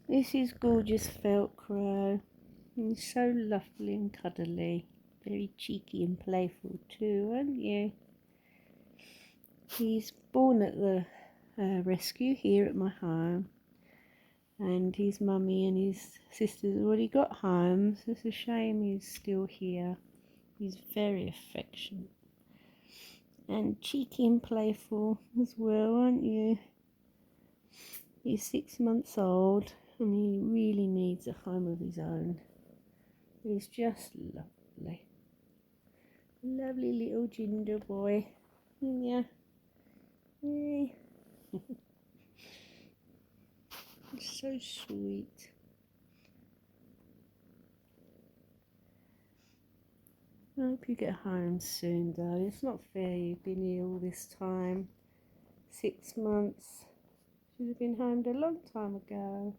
This is gorgeous Velcro. He's so lovely and cuddly. Very cheeky and playful too, aren't you? He's born at the rescue here at my home. And his mummy and his sisters already got home, so it's a shame he's still here. He's very affectionate and cheeky and playful as well, aren't you? He's 6 months old and he really needs a home of his own. He's just lovely. Lovely little ginger boy. Yeah. Hey. It's so sweet. I hope you get home soon, darling. It's not fair you've been here all this time. 6 months. Should have been home a long time ago.